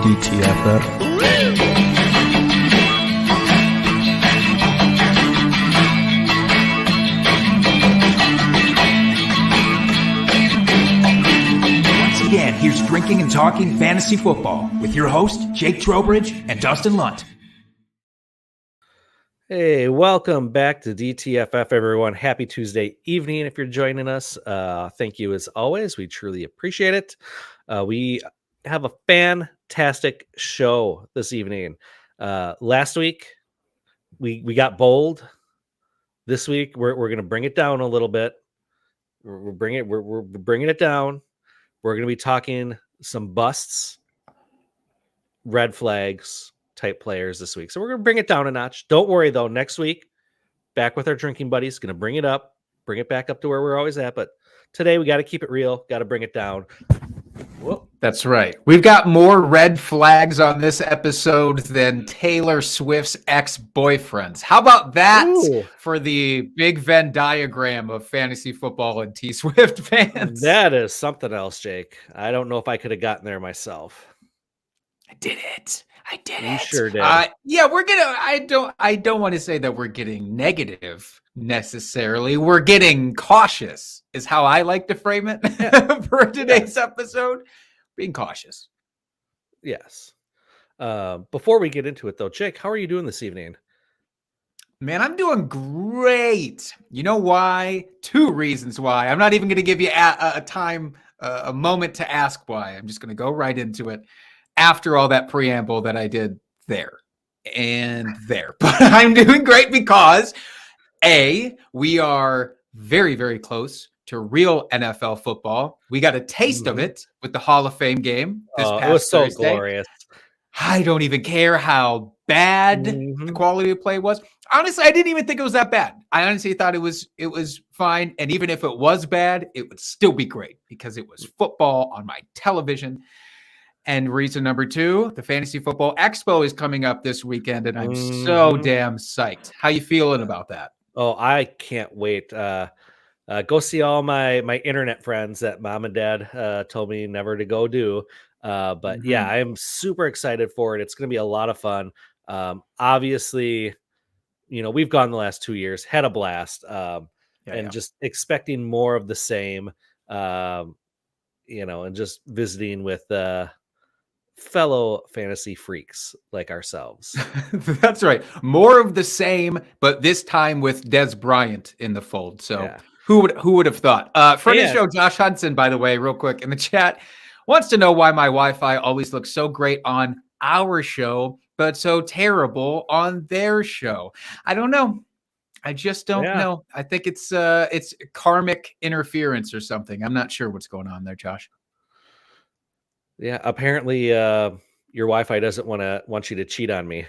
DTFF. Again, here's Drinking and Talking Fantasy Football with your host, Jake Trowbridge and Dustin Lunt. Hey, welcome back to DTFF, everyone. Happy Tuesday evening if you're joining us. Thank you as always. We truly appreciate it. We have a fantastic show this evening. Last week, we got bold. This week, we're going to bring it down a little bit. We're bringing it down. We're going to be talking some busts, red flags type players this week. So we're going to bring it down a notch. Don't worry, though. Next week, back with our drinking buddies. Going to bring it up, bring it back up to where we're always at. But today, we got to keep it real. Got to bring it down. Whoa. That's right. We've got more red flags on this episode than Taylor Swift's ex-boyfriends. How about that for the big Venn diagram of fantasy football and T-Swift fans? That is something else, Jake. I don't know if I could have gotten there myself. I did it. You sure did. Yeah, we're gonna. I don't want to say that we're getting negative necessarily. We're getting cautious, is how I like to frame it for today's episode. Being cautious. Yes. Before we get into it, though, Jake, how are you doing this evening? Man, I'm doing great. You know why? Two reasons why. I'm not even going to give you a moment to ask why. I'm just going to go right into it after all that preamble that I did there and there. But I'm doing great because, A, we are very, very close to real NFL football. We got a taste of it with the Hall of Fame game this past it was so Thursday. glorious. I don't even care how bad the quality of play was. Honestly, I didn't even think it was that bad. I honestly thought it was fine. And even if it was bad, it would still be great because it was football on my television. And reason number two, the Fantasy Football Expo is coming up this weekend, and I'm so damn psyched. How you feeling about that? Oh, I can't wait. Go see all my internet friends that mom and dad told me never to go do. But yeah, I am super excited for it. It's going to be a lot of fun. Obviously, we've gone the last 2 years, had a blast, just expecting more of the same, and just visiting with fellow fantasy freaks like ourselves. That's right. More of the same, but this time with Des Bryant in the fold. So who would have thought? Friend of the show, Josh Hudson, by the way, real quick in the chat, wants to know why my Wi-Fi always looks so great on our show, but so terrible on their show. I don't know. I just don't know. I think it's karmic interference or something. I'm not sure what's going on there, Josh. Yeah, apparently your Wi-Fi doesn't want you to cheat on me.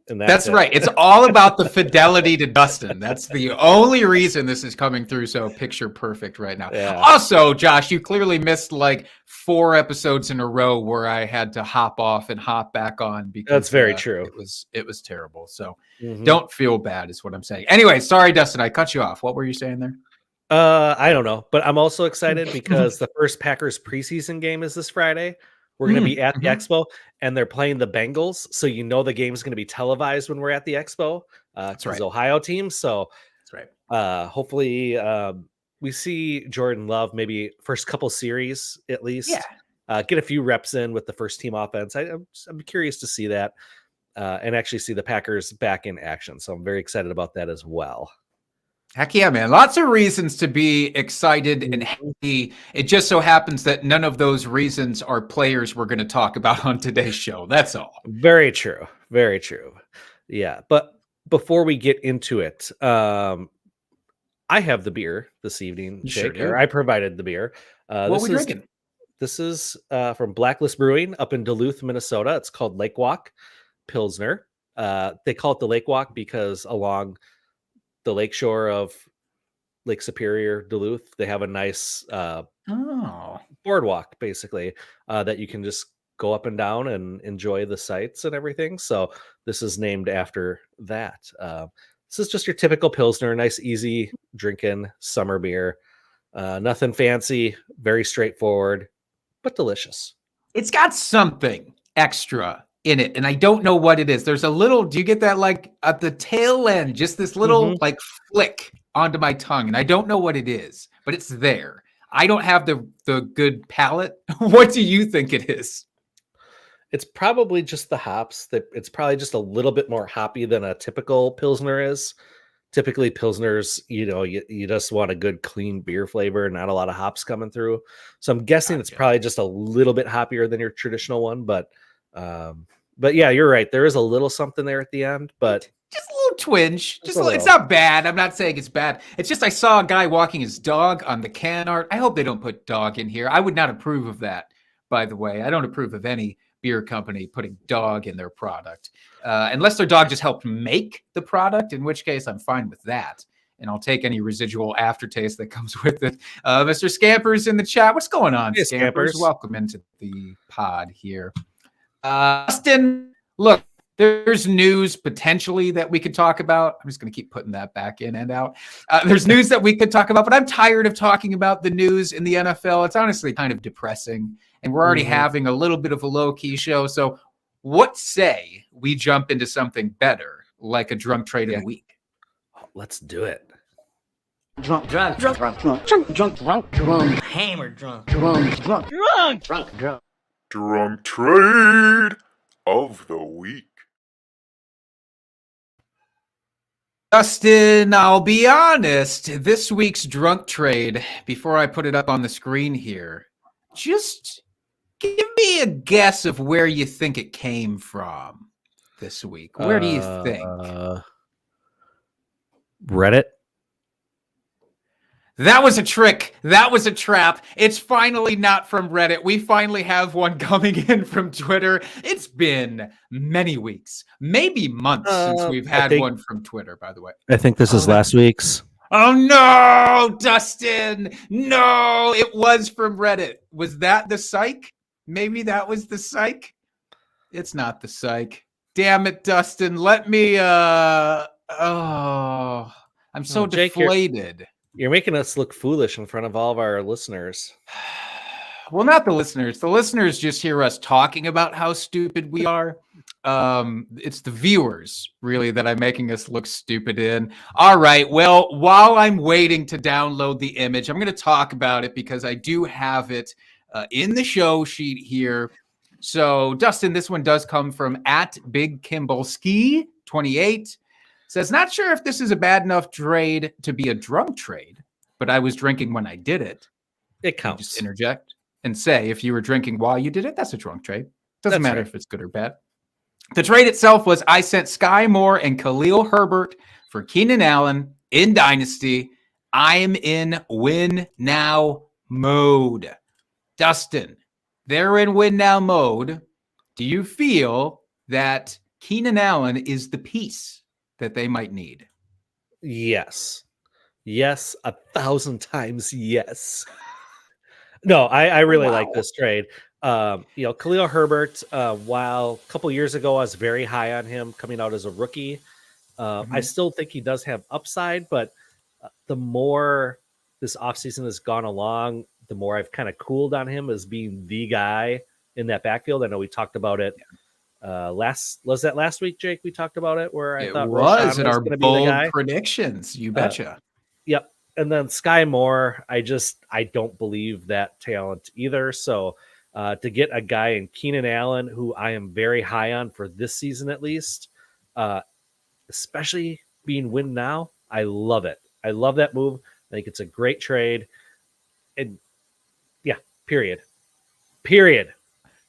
And that's right. It's all about the fidelity to Dustin. That's the only reason this is coming through so picture perfect right now. Yeah. Also, Josh, you clearly missed like 4 episodes in a row where I had to hop off and hop back on because that's very true. It was terrible. So don't feel bad is what I'm saying. Anyway, sorry, Dustin, I cut you off. What were you saying there? I don't know, but I'm also excited because the first Packers preseason game is this Friday. We're going to be at the Expo, and they're playing the Bengals, so the game is going to be televised when we're at the Expo. It's Ohio team, so that's right. Hopefully, we see Jordan Love maybe first couple series at least. Get a few reps in with the first team offense. I'm curious to see that and actually see the Packers back in action. So I'm very excited about that as well. Heck yeah, man. Lots of reasons to be excited and happy. It just so happens that none of those reasons are players we're going to talk about on today's show. That's all. Very true. Very true. Yeah. But before we get into it, I have the beer this evening, Jake. Sure, I provided the beer. What are we drinking? This is from Blacklist Brewing up in Duluth, Minnesota. It's called Lake Walk Pilsner. They call it the Lake Walk because along the lakeshore of Lake Superior, Duluth, they have a nice boardwalk, basically, that you can just go up and down and enjoy the sights and everything. So this is named after that. This is just your typical Pilsner, nice, easy drinking summer beer. Nothing fancy, very straightforward, but delicious. It's got something extra in it, and I don't know what it is. There's a little, do you get that like at the tail end, just this little like flick onto my tongue, and I don't know what it is, but it's there. I don't have the good palate. What do you think it is? It's probably just the hops. That it's probably just a little bit more hoppy than a typical Pilsner is. Typically, Pilsners, you just want a good clean beer flavor, not a lot of hops coming through. So I'm guessing it's probably just a little bit hoppier than your traditional one. But yeah, you're right. There is a little something there at the end, but just a little twinge. Just a It's not bad. I'm not saying it's bad. It's just I saw a guy walking his dog on the can art. I hope they don't put dog in here. I would not approve of that, by the way. I don't approve of any beer company putting dog in their product, unless their dog just helped make the product, in which case I'm fine with that. And I'll take any residual aftertaste that comes with it. Mr. Scampers in the chat. What's going on, Hey, Scampers? Welcome into the pod here. Austin, look, there's news potentially that we could talk about. I'm just going to keep putting that back in and out. There's news that we could talk about, but I'm tired of talking about the news in the NFL. It's honestly kind of depressing, and we're already having a little bit of a low-key show. So what say we jump into something better, like a drunk trade of the week? Let's do it. Drunk, hammer, drunk. Drunk trade of the week. Dustin, I'll be honest, this week's drunk trade, before I put it up on the screen here, just give me a guess of where you think it came from this week. Where do you think? Reddit? That was a trick. That was a trap. It's finally not from Reddit. We finally have one coming in from Twitter. It's been many weeks, maybe months since we've had one from Twitter, by the way. I think this is last week's. Oh, no, Dustin. No, it was from Reddit. Was that the psych? Maybe that was the psych. It's not the psych. Damn it, Dustin. Let me, I'm so Jake, deflated. You're making us look foolish in front of all of our listeners. Well, not the listeners. The listeners just hear us talking about how stupid we are. It's the viewers, really, that I'm making us look stupid in. All right. Well, while I'm waiting to download the image, I'm going to talk about it because I do have it in the show sheet here. So, Dustin, this one does come from @BigKimbalski28. Says, not sure if this is a bad enough trade to be a drunk trade, but I was drinking when I did it. It counts. Just interject and say, if you were drinking while you did it, that's a drunk trade. Doesn't matter if it's good or bad. The trade itself was I sent Sky Moore and Khalil Herbert for Keenan Allen in Dynasty. I am in win now mode. Dustin, they're in win now mode. Do you feel that Keenan Allen is the piece that they might need? Yes. Yes, 1,000 times yes. No, I really like this trade. Khalil Herbert, while a couple years ago I was very high on him coming out as a rookie, I still think he does have upside, but the more this offseason has gone along, the more I've kind of cooled on him as being the guy in that backfield. I know we talked about it last week, Jake? We talked about it where I thought was in our bold predictions. You betcha. Yep. And then Sky Moore, I don't believe that talent either. So to get a guy in Keenan Allen, who I am very high on for this season at least, especially being win now, I love it. I love that move. I think it's a great trade. And yeah, period.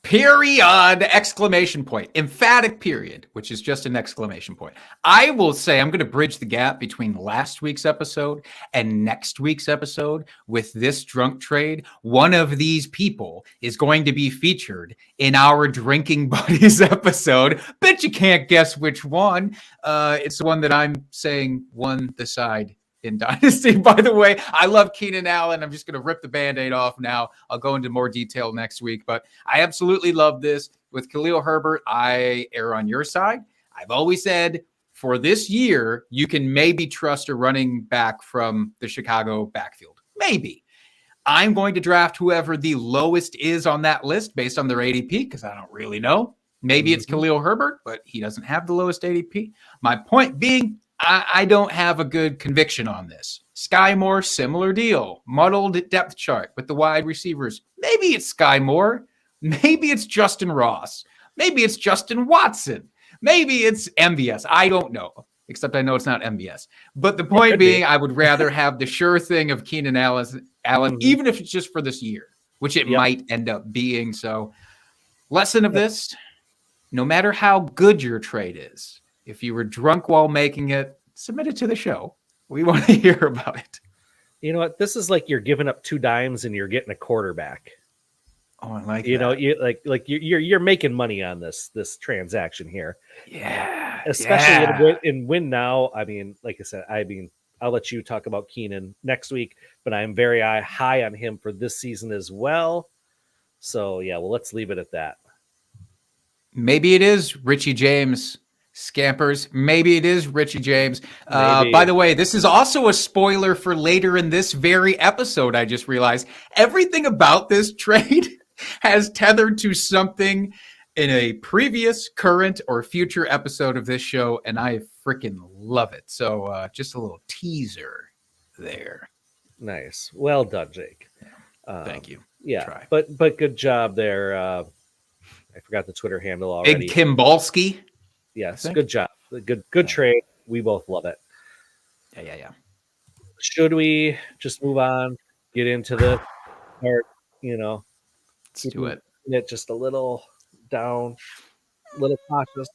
Exclamation point. Emphatic period, which is just an exclamation point. I will say I'm going to bridge the gap between last week's episode and next week's episode with this drunk trade. One of these people is going to be featured in our Drinking Buddies episode. Bet you can't guess which one. It's the one that I'm saying won the side in Dynasty. By the way, I love Keenan Allen. I'm just going to rip the Band-Aid off now. I'll go into more detail next week, but I absolutely love this. With Khalil Herbert, I err on your side. I've always said for this year, you can maybe trust a running back from the Chicago backfield. Maybe. I'm going to draft whoever the lowest is on that list based on their ADP because I don't really know. Maybe it's Khalil Herbert, but he doesn't have the lowest ADP. My point being, I don't have a good conviction on this. Sky Moore, similar deal. Muddled depth chart with the wide receivers. Maybe it's Sky Moore. Maybe it's Justin Ross. Maybe it's Justin Watson. Maybe it's MVS. I don't know, except I know it's not MVS. But the point being, I would rather have the sure thing of Keenan Allen, even if it's just for this year, which it might end up being. So, lesson of this, no matter how good your trade is, if you were drunk while making it, submit it to the show. We want to hear about it. You know what? This is like you're giving up 2 dimes and you're getting a quarterback. Oh, I like you that. know, you're making money on this transaction here. Yeah. Especially in win now. I mean, like I said, I'll let you talk about Keenan next week, but I'm very high on him for this season as well. So yeah, well, let's leave it at that. Maybe it is Richie James. Scampers. Maybe it is Richie James. By the way, this is also a spoiler for later in this very episode. I just realized everything about this trade has tethered to something in a previous, current, or future episode of this show, and I freaking love it. So just a little teaser there. Nice. Well done, Jake. Thank you. Yeah, but good job there. I forgot the Twitter handle already. Big Kimbalski. Yes, good job. Good trade. We both love it. Yeah. Should we just move on, get into the part, let's do it. Just a little down, a little cautious.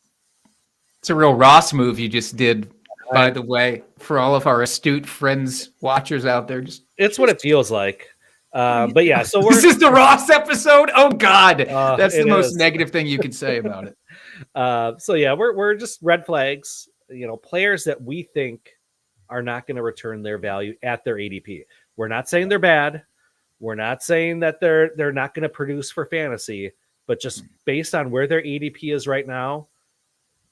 It's a real Ross move you just did, by the way, for all of our astute friends, watchers out there. It's what it feels like. But yeah, so this is the Ross episode. Oh God, that's the most is. Negative thing you could say about it. So yeah, we're just red flags. Players that we think are not going to return their value at their ADP. We're not saying they're bad. We're not saying that they're not going to produce for fantasy, but just based on where their ADP is right now,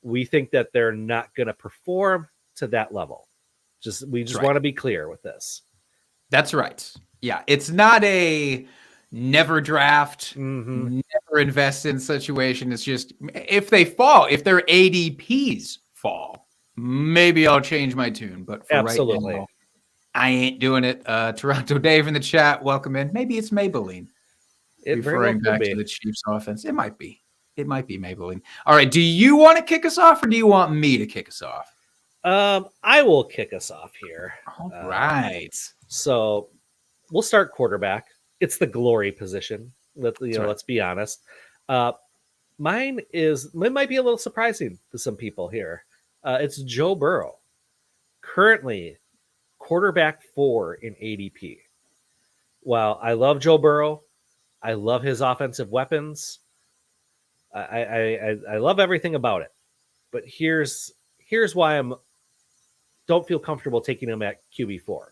we think that they're not going to perform to that level. We just want to be clear with this. That's right. Yeah, it's not a never draft, never invest in situation. It's just if they fall, if their ADPs fall, maybe I'll change my tune. But for right now, I ain't doing it. Toronto Dave in the chat, welcome in. Maybe it's Maybelline. Referring back to the Chiefs offense. It might be. It might be Maybelline. All right. Do you want to kick us off or do you want me to kick us off? I will kick us off here. All right. So we'll start quarterback. It's the glory position. Let's be honest. Mine might be a little surprising to some people here. It's Joe Burrow, currently quarterback 4 in ADP. While I love Joe Burrow, I love his offensive weapons. I love everything about it. But here's why don't feel comfortable taking him at QB4.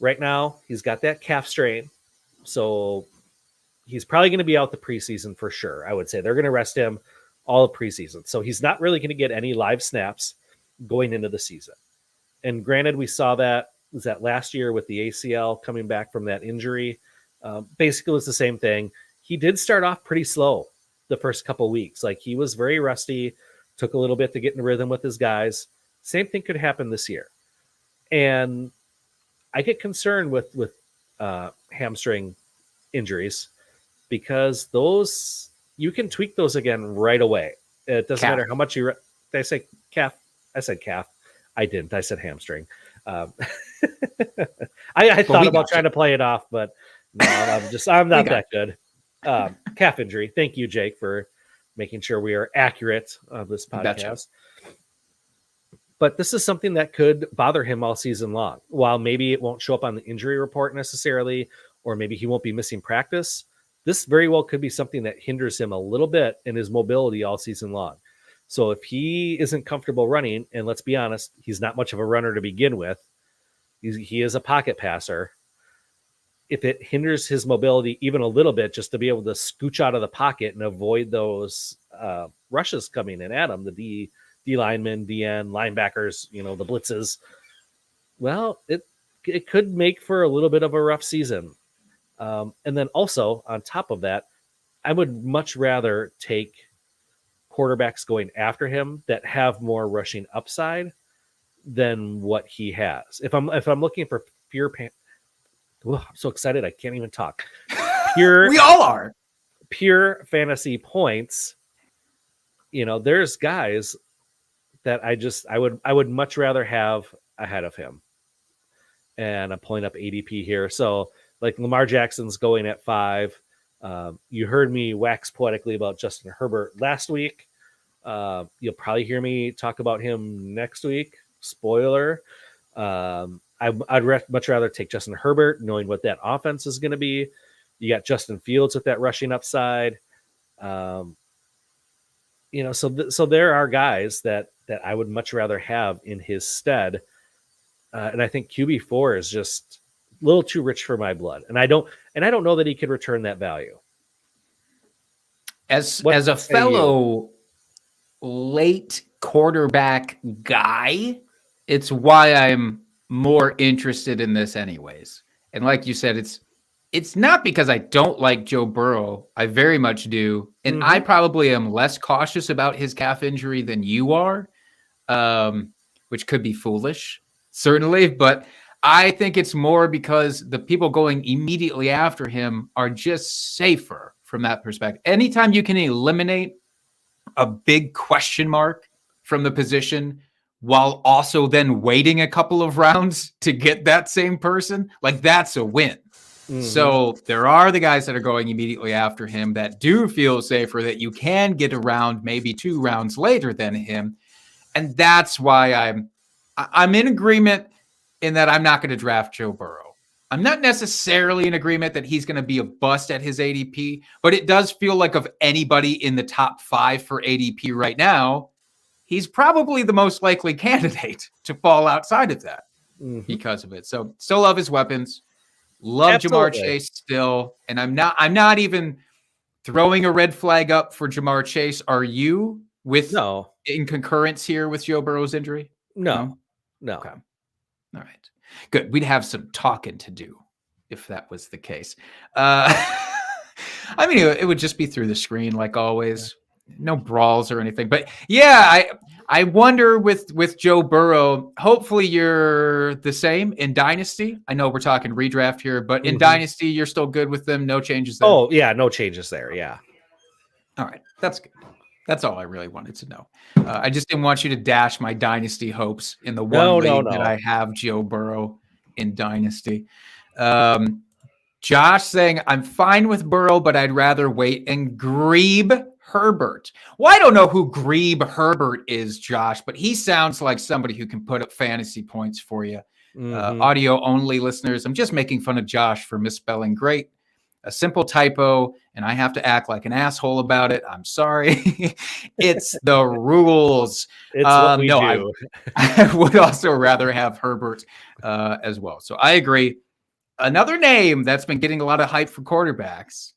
Right now, he's got that calf strain, so he's probably going to be out the preseason for sure. I would say they're going to rest him all of preseason, so he's not really going to get any live snaps going into the season. And granted, we saw that last year with the ACL coming back from that injury. Basically, it's the same thing. He did start off pretty slow the first couple weeks. Like, he was very rusty, took a little bit to get in rhythm with his guys. Same thing could happen this year. And I get concerned with hamstring injuries because those, you can tweak those again right away. It doesn't matter how much did I say calf? I said calf. I didn't. I said hamstring. I thought about trying to play it off, but no, I'm not that good. Calf injury. Thank you, Jake, for making sure we are accurate on this podcast. Gotcha. But this is something that could bother him all season long. While maybe it won't show up on the injury report necessarily, or maybe he won't be missing practice, this very well could be something that hinders him a little bit in his mobility all season long. So if he isn't comfortable running, and let's be honest, he's not much of a runner to begin with. He is a pocket passer. If it hinders his mobility even a little bit, just to be able to scooch out of the pocket and avoid those rushes coming in at him, the D linemen, DN, linebackers, the blitzes, well, it it could make for a little bit of a rough season. And then also on top of that, I would much rather take quarterbacks going after him that have more rushing upside than what he has. If I'm looking for pure I'm so excited I can't even talk. Pure We all are. pure fantasy points. There's guys that I would much rather have ahead of him. And I'm pulling up ADP here. So like Lamar Jackson's going at 5. You heard me wax poetically about Justin Herbert last week. You'll probably hear me talk about him next week. Spoiler. I'd much rather take Justin Herbert, knowing what that offense is going to be. You got Justin Fields with that rushing upside. So there are guys that I would much rather have in his stead. And I think QB4 is just a little too rich for my blood. And I don't know that he could return that value. As a fellow late quarterback guy, it's why I'm more interested in this anyways. And like you said, it's not because I don't like Joe Burrow. I very much do. And I probably am less cautious about his calf injury than you are, which could be foolish, certainly. But I think it's more because the people going immediately after him are just safer from that perspective. Anytime you can eliminate a big question mark from the position while also then waiting a couple of rounds to get that same person, like that's a win. So there are the guys that are going immediately after him that do feel safer, that you can get around maybe 2 rounds later than him. And that's why I'm in agreement in that I'm not going to draft Joe Burrow. I'm not necessarily in agreement that he's going to be a bust at his ADP, but it does feel like of anybody in the top 5 for ADP right now, he's probably the most likely candidate to fall outside of that because of it. So still love his weapons. Love Absolutely. Jamar Chase still. And I'm not even throwing a red flag up for Jamar Chase. Are you in concurrence here with Joe Burrow's injury? No. Okay. All right. Good. We'd have some talking to do if that was the case. I mean, it would just be through the screen like always. No brawls or anything. But yeah, I wonder with Joe Burrow, hopefully you're the same in Dynasty. I know we're talking redraft here, but in Dynasty, you're still good with them. No changes there. Oh, yeah. No changes there. Yeah. All right. That's good. That's all I really wanted to know. I just didn't want you to dash my Dynasty hopes in the one league that I have Joe Burrow in Dynasty. Josh saying, I'm fine with Burrow, but I'd rather wait and Grebe Herbert. Well, I don't know who Grebe Herbert is, Josh, but he sounds like somebody who can put up fantasy points for you. Audio only listeners, I'm just making fun of Josh for misspelling great. A simple typo, and I have to act like an asshole about it. I'm sorry. It's the rules. It's what we do. I would also rather have Herbert as well. So I agree. Another name that's been getting a lot of hype for quarterbacks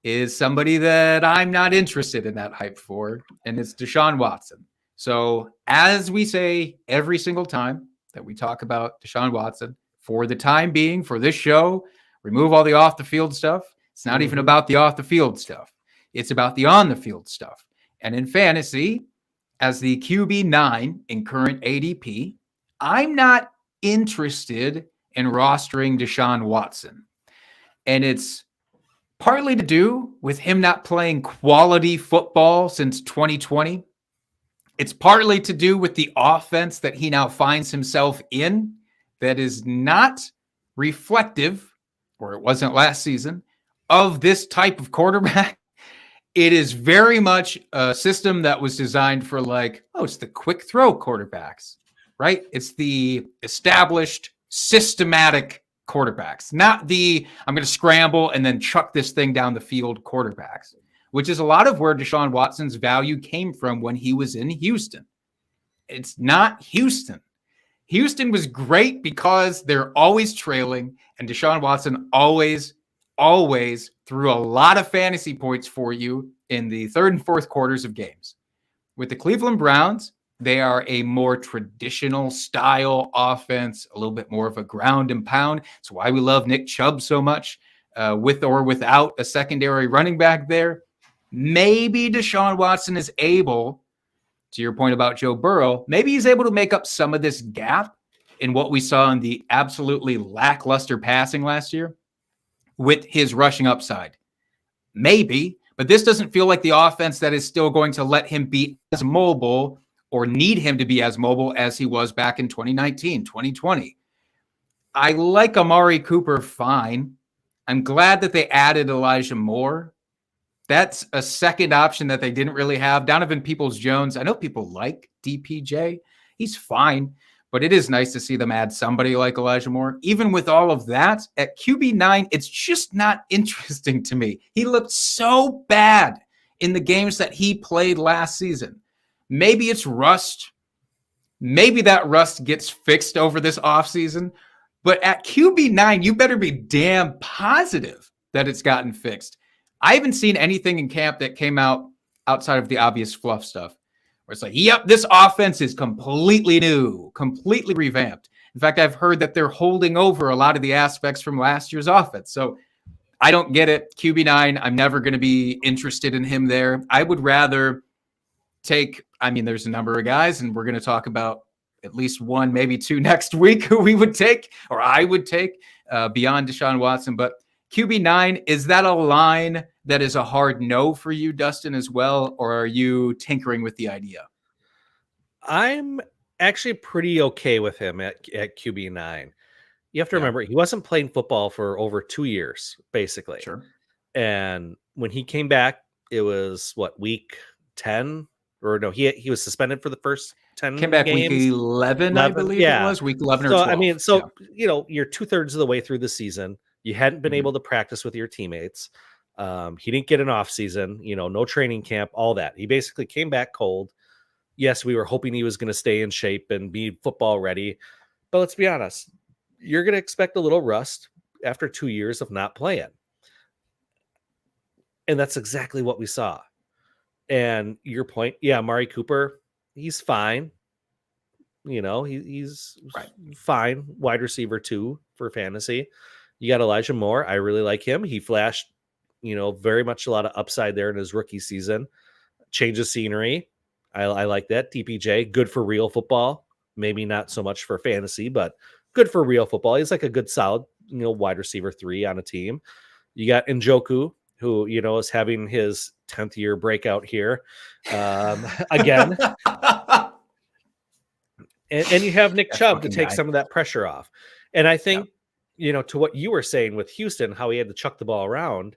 is somebody that I'm not interested in that hype for, and it's Deshaun Watson. So as we say every single time that we talk about Deshaun Watson, for the time being, for this show, remove all the off the field stuff. It's not even about the off the field stuff. It's about the on the field stuff. And in fantasy, as the QB9 in current ADP, I'm not interested in rostering Deshaun Watson. And it's partly to do with him not playing quality football since 2020. It's partly to do with the offense that he now finds himself in that is not reflective, or it wasn't last season, of this type of quarterback. It is very much a system that was designed for it's the quick throw quarterbacks, right? It's the established, systematic quarterbacks, not the I'm going to scramble and then chuck this thing down the field quarterbacks, which is a lot of where Deshaun Watson's value came from when he was in Houston. It's not Houston. Houston was great because they're always trailing, and Deshaun Watson always threw a lot of fantasy points for you in the third and fourth quarters of games. With the Cleveland Browns, They are a more traditional style offense, a little bit more of a ground and pound. It's why we love Nick Chubb so much, with or without a secondary running back there. Maybe Deshaun Watson is able, to your point about Joe Burrow, maybe he's able to make up some of this gap in what we saw in the absolutely lackluster passing last year with his rushing upside. Maybe, but this doesn't feel like the offense that is still going to let him be as mobile or need him to be as mobile as he was back in 2019, 2020. I like Amari Cooper fine. I'm glad that they added Elijah Moore. That's a second option that they didn't really have. Donovan Peoples-Jones, I know people like DPJ. He's fine, but it is nice to see them add somebody like Elijah Moore. Even with all of that, at QB9, it's just not interesting to me. He looked so bad in the games that he played last season. Maybe it's rust. Maybe that rust gets fixed over this offseason. But at QB9, you better be damn positive that it's gotten fixed. I haven't seen anything in camp that came out outside of the obvious fluff stuff where it's like, yep, this offense is completely new, completely revamped. In fact, I've heard that they're holding over a lot of the aspects from last year's offense. So I don't get it. QB9, I'm never going to be interested in him there. I would rather take, there's a number of guys, and we're going to talk about at least one, maybe two next week who we would take, or I would take beyond Deshaun Watson. But QB9, is that a line that is a hard no for you, Dustin, as well? Or are you tinkering with the idea? I'm actually pretty okay with him at QB9. You have to remember, he wasn't playing football for over 2 years, basically. Sure. And when he came back, it was week 10? Or no, he was suspended for the first 10 Came back games. week 11, I believe it was. Week 11 or 12. You're 2/3 of the way through the season. You hadn't been able to practice with your teammates. He didn't get an off season, no training camp, all that. He basically came back cold. Yes, we were hoping he was going to stay in shape and be football ready. But let's be honest, you're going to expect a little rust after 2 years of not playing. And that's exactly what we saw. And your point, Amari Cooper, he's fine. He's fine. Wide receiver 2 for fantasy. You got Elijah Moore. I really like him. He flashed, very much a lot of upside there in his rookie season. Change of scenery. I like that. DPJ, good for real football. Maybe not so much for fantasy, but good for real football. He's like a good, solid, wide receiver 3 on a team. You got Njoku, who, is having his 10th year breakout here again. and you have Nick Chubb to take some of that pressure off. And I think, to what you were saying with Houston, how he had to chuck the ball around.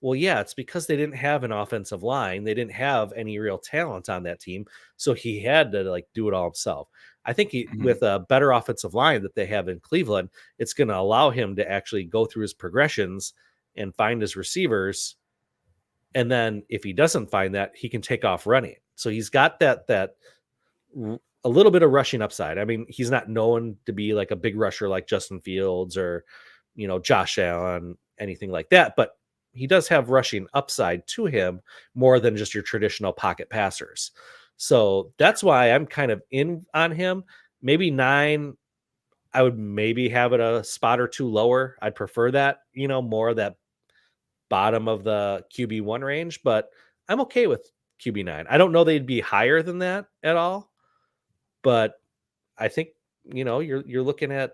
Well, yeah, it's because they didn't have an offensive line. They didn't have any real talent on that team. So he had to do it all himself. I think with a better offensive line that they have in Cleveland, it's going to allow him to actually go through his progressions and find his receivers. And then if he doesn't find that, he can take off running. So he's got that a little bit of rushing upside. He's not known to be like a big rusher like Justin Fields or, Josh Allen, anything like that. But he does have rushing upside to him more than just your traditional pocket passers. So that's why I'm kind of in on him. Maybe 9, I would maybe have it a spot or 2 lower. I'd prefer that, more of that bottom of the QB1 range, but I'm okay with QB9. I don't know they'd be higher than that at all, but I think, you're looking at,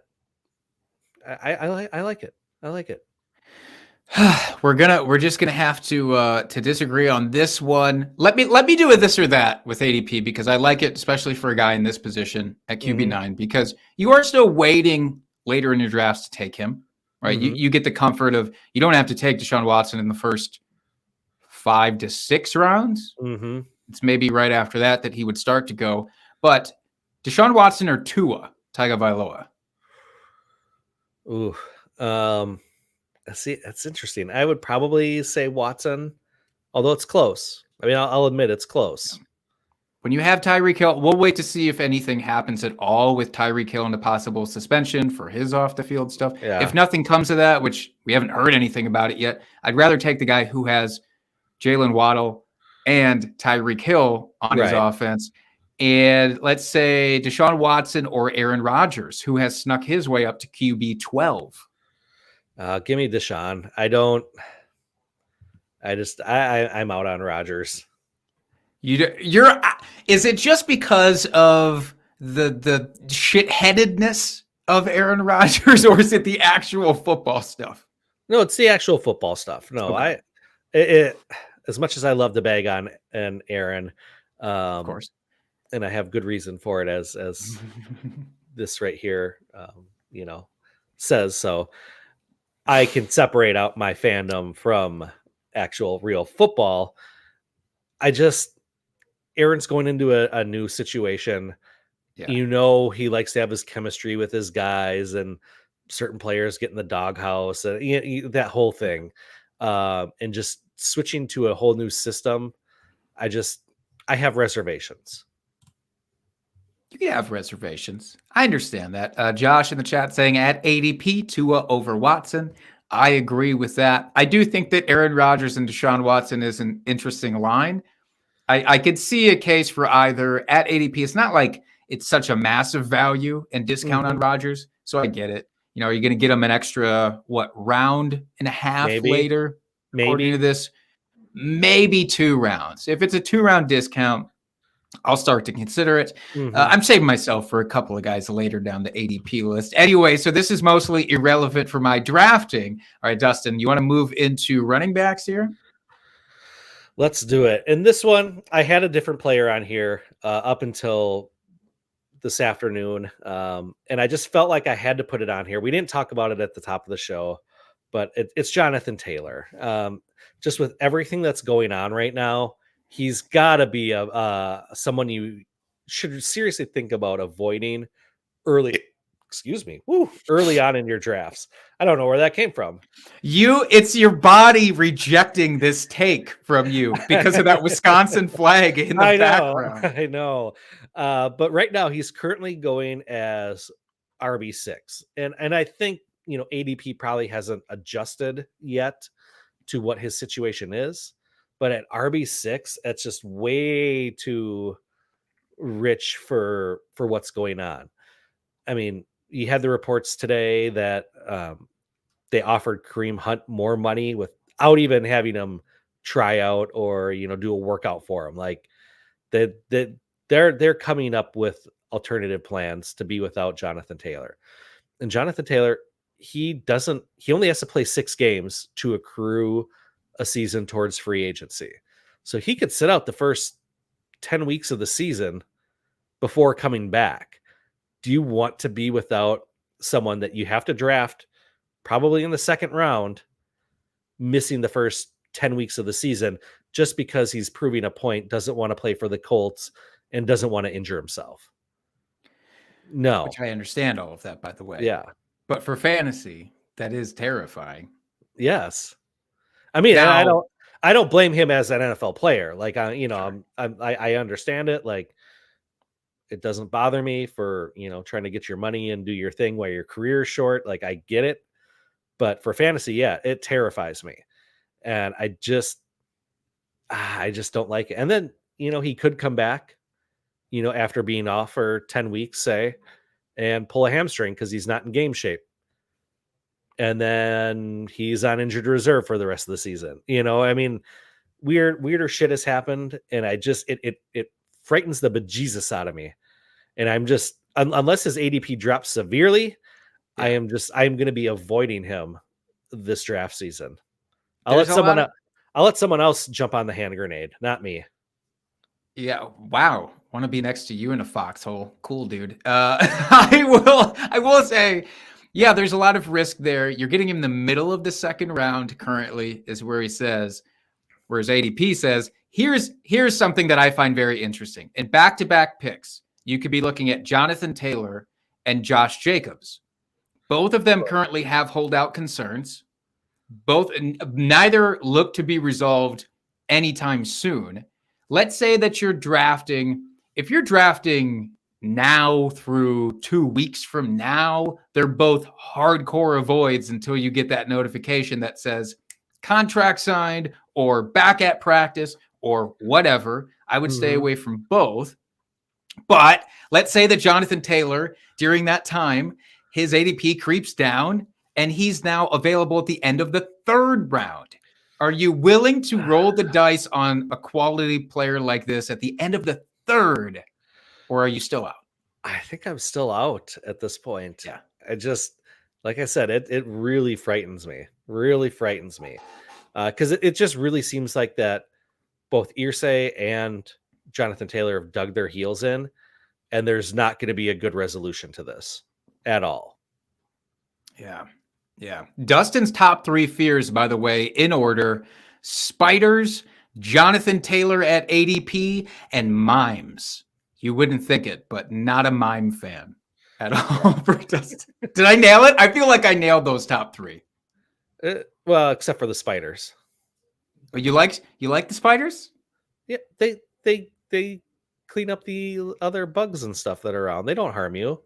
I like it. I like it. We're just gonna have to disagree on this one. Let me do a this or that with ADP because I like it, especially for a guy in this position at QB9, because you are still waiting later in your drafts to take him, right? You get the comfort of you don't have to take Deshaun Watson in the first 5 to 6 rounds. It's maybe right after that he would start to go. But Deshaun Watson or Tua Tagovailoa? Ooh, see, that's interesting. I would probably say Watson, although it's close. I'll admit it's close. When you have Tyreek Hill, we'll wait to see if anything happens at all with Tyreek Hill and a possible suspension for his off-the-field stuff. Yeah. If nothing comes of that, which we haven't heard anything about it yet, I'd rather take the guy who has Jalen Waddle and Tyreek Hill on his offense. And let's say Deshaun Watson or Aaron Rodgers, who has snuck his way up to QB 12. Give me Deshaun. I'm out on Rodgers. Is it just because of the shitheadedness of Aaron Rodgers, or is it the actual football stuff? No, it's the actual football stuff. No, Okay. As much as I love to bag on and Aaron, Of course. and I have good reason for it, as this right here, says. So I can separate out my fandom from actual real football. Aaron's going into a new situation. Yeah. He likes to have his chemistry with his guys, and certain players get in the doghouse, and that whole thing. And just switching to a whole new system, I have reservations. You can have reservations. I understand that. Josh in the chat saying at ADP, Tua over Watson. I agree with that. I do think that Aaron Rodgers and Deshaun Watson is an interesting line. I could see a case for either at ADP. It's not like it's such a massive value and discount on Rodgers, so I get it. You're going to get him an extra, round and a half later, according to this? Maybe 2 rounds. If it's a 2-round discount, I'll start to consider it. I'm saving myself for a couple of guys later down the ADP list. Anyway, so this is mostly irrelevant for my drafting. All right, Dustin, you want to move into running backs here? Let's do it. And this one, I had a different player on here up until this afternoon. And I just felt like I had to put it on here. We didn't talk about it at the top of the show, but it's Jonathan Taylor. Just with everything that's going on right now, he's got to be someone you should seriously think about avoiding early on in your drafts. I don't know where that came from. It's your body rejecting this take from you because of that Wisconsin flag in the background. I know. But right now he's currently going as RB6. And I think, ADP probably hasn't adjusted yet to what his situation is. But at RB6, that's just way too rich for what's going on. I mean, you had the reports today that they offered Kareem Hunt more money without even having him try out or do a workout for him. Like they're coming up with alternative plans to be without Jonathan Taylor. And Jonathan Taylor, he only has to play 6 games to accrue a season towards free agency. So he could sit out the first 10 weeks of the season before coming back. Do you want to be without someone that you have to draft probably in the 2nd round, missing the first 10 weeks of the season just because he's proving a point, doesn't want to play for the Colts, and doesn't want to injure himself? No. Which I understand all of that, by the way. Yeah. But for fantasy, that is terrifying. Yes. I mean, now, I don't blame him as an NFL player. Like, I understand it. Like, it doesn't bother me for, trying to get your money and do your thing while your career is short. Like, I get it. But for fantasy, yeah, it terrifies me. And I just don't like it. And then, he could come back, after being off for 10 weeks, say, and pull a hamstring because he's not in game shape. And then he's on injured reserve for the rest of the season. I mean, weirder shit has happened. And it frightens the bejesus out of me. And I'm just, unless his ADP drops severely, I am going to be avoiding him this draft season. I'll let someone else jump on the hand grenade, not me. Yeah. Wow. Want to be next to you in a foxhole. Cool, dude. I will say, yeah, there's a lot of risk there. You're getting him in the middle of the 2nd round currently is where he says, where his ADP says, here's something that I find very interesting. In back-to-back picks, you could be looking at Jonathan Taylor and Josh Jacobs. Both of them currently have holdout concerns. Neither look to be resolved anytime soon. Let's say that if you're drafting now through 2 weeks from now, they're both hardcore avoids until you get that notification that says contract signed or back at practice or whatever. I would stay away from both. But let's say that Jonathan Taylor, during that time, his ADP creeps down and he's now available at the end of the 3rd round. Are you willing to roll the dice on a quality player like this at the end of the 3rd, or are you still out? I think I'm still out at this point. Yeah. I just, like I said, it really frightens me. Really frightens me. Because it just really seems like that both Irsay and Jonathan Taylor have dug their heels in, and there's not going to be a good resolution to this at all. Yeah. Dustin's top 3 fears, by the way, in order: spiders, Jonathan Taylor at ADP, and mimes. You wouldn't think it, but not a mime fan at all for Dustin. Did I nail it? I feel like I nailed those top 3. Well, except for the spiders. But you like the spiders? Yeah, they clean up the other bugs and stuff that are around. They don't harm you.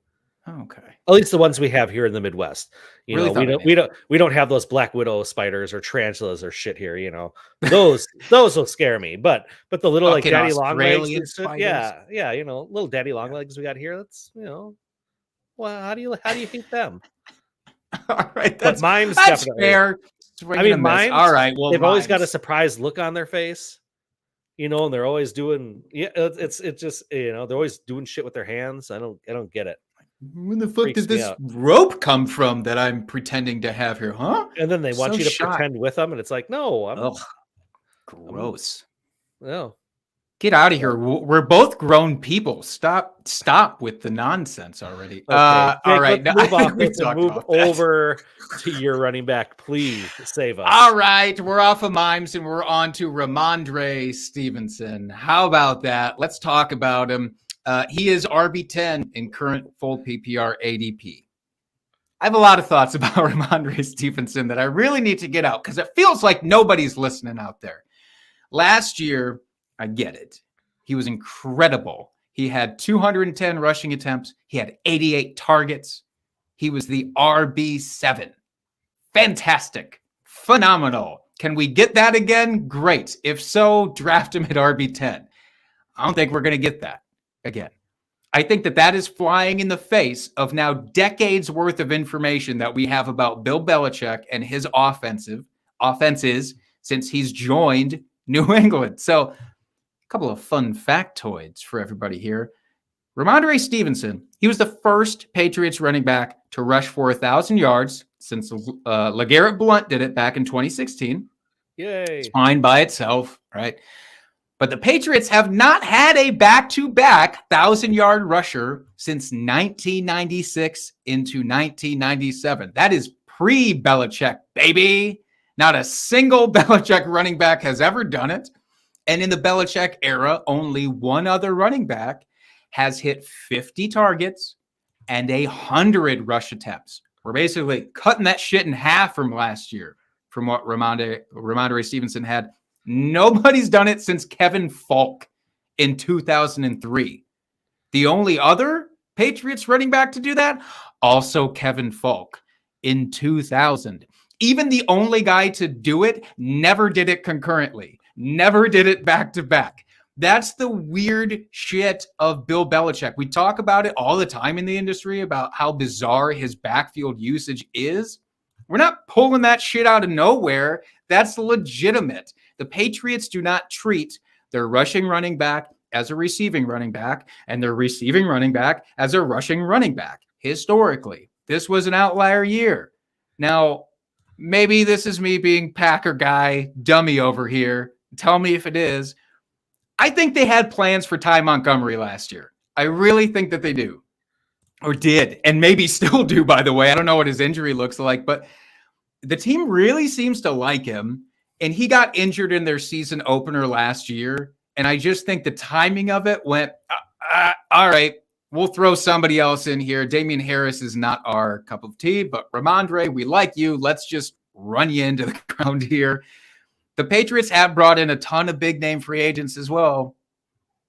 Oh, okay. At least the ones we have here in the Midwest. Really We don't have those black widow spiders or tarantulas or shit here. Those will scare me. But the little like Fucking daddy long legs, Australian spiders. yeah, little daddy long legs we got here. That's well, how do you hate them? All right, But mimes that's definitely. fair. I mean, mimes. All right, well, they've always got a mimes. surprised look on their face. And they're always doing it's just they're always doing shit with their hands. I don't get it. When the fuck Freaks did me this out. rope come from that I'm pretending to have here, huh? And then they want So you to shocked. pretend with them, and it's like, no, Ugh, gross. no. Get out of here. We're both grown people. Stop with the nonsense already. Okay, all Jake, right. let's No, move I off think we this and talked move about that. over to your running back. Please save us. All right, we're off of mimes and we're on to Ramondre Stevenson. How about that? Let's talk about him. He is RB10 in current full PPR ADP. I have a lot of thoughts about Ramondre Stevenson that I really need to get out because it feels like nobody's listening out there. Last year, I get it. He was incredible. He had 210 rushing attempts. He had 88 targets. He was the RB7. Fantastic. Phenomenal. Can we get that again? Great. If so, draft him at RB10. I don't think we're going to get that again. I think that is flying in the face of now decades worth of information that we have about Bill Belichick and his offenses since he's joined New England. So a couple of fun factoids for everybody here. Ramondre Stevenson, he was the first Patriots running back to rush for 1,000 yards since LeGarrette Blount did it back in 2016. Yay. It's fine by itself, right? But the Patriots have not had a back-to-back 1,000-yard rusher since 1996 into 1997. That is pre-Belichick, baby. Not a single Belichick running back has ever done it. And in the Belichick era, only one other running back has hit 50 targets and 100 rush attempts. We're basically cutting that shit in half from last year, from what Ramondre Stevenson had. Nobody's done it since Kevin Falk in 2003. The only other Patriots running back to do that, also Kevin Falk in 2000. Even the only guy to do it never did it concurrently, never did it back to back. That's the weird shit of Bill Belichick. We talk about it all the time in the industry about how bizarre his backfield usage is. We're not pulling that shit out of nowhere. That's legitimate. The Patriots do not treat their rushing running back as a receiving running back and their receiving running back as a rushing running back. Historically, this was an outlier year. Now, maybe this is me being Packer guy, dummy over here. Tell me if it is. I think they had plans for Ty Montgomery last year. I really think that they do. Or did, and maybe still do, by the way. I don't know what his injury looks like, but the team really seems to like him. And he got injured in their season opener last year. And I just think the timing of it went, all right, we'll throw somebody else in here. Damian Harris is not our cup of tea, but Ramondre, we like you. Let's just run you into the ground here. The Patriots have brought in a ton of big name free agents as well.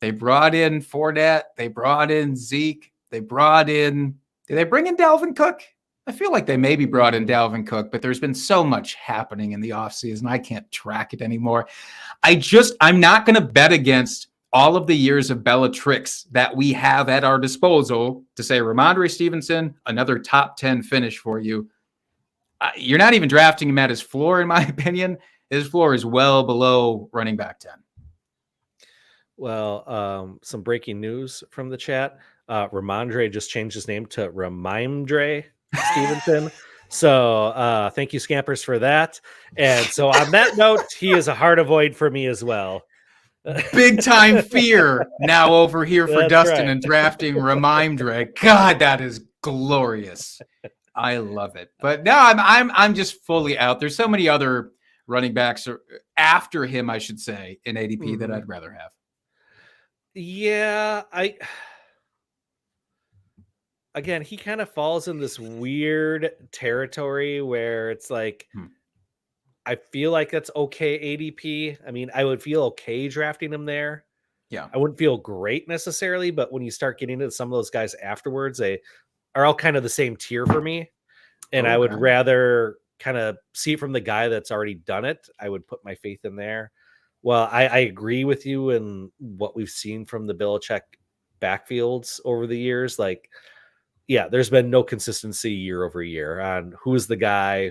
They brought in Fournette. They brought in Zeke. Did they bring in Dalvin Cook? I feel like they maybe brought in Dalvin Cook, but there's been so much happening in the offseason. I can't track it anymore. I'm not going to bet against all of the years of Bellatrix that we have at our disposal to say Ramondre Stevenson, another top 10 finish for you. You're not even drafting him at his floor, in my opinion. His floor is well below running back 10. Well, some breaking news from the chat. Ramondre just changed his name to Ramimdre Stevenson. So thank you, Scampers, for that. And so on that note, he is a hard avoid for me as well. Big time fear now over here for That's Dustin right. and drafting Ramimdre. God, that is glorious. I love it. But no, I'm just fully out. There's so many other running backs after him, I should say, in ADP that I'd rather have. Yeah, again, he kind of falls in this weird territory where it's like, I feel like that's okay ADP. I mean, I would feel okay drafting him there. Yeah. I wouldn't feel great necessarily, but when you start getting into some of those guys afterwards, they are all kind of the same tier for me. And I would rather kind of see it from the guy that's already done it. I would put my faith in there. Well, I agree with you in what we've seen from the Belichick backfields over the years. Like, yeah, there's been no consistency year over year on who's the guy,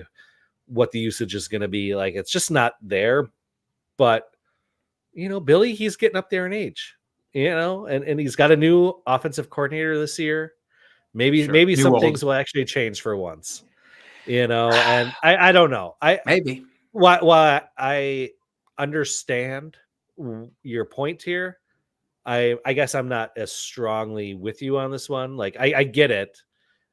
what the usage is going to be. Like, it's just not there. But, Billy, he's getting up there in age, and he's got a new offensive coordinator this year. Maybe some things will actually change for once, and I don't know. Maybe. While I understand your point here, I guess I'm not as strongly with you on this one. Like, I get it,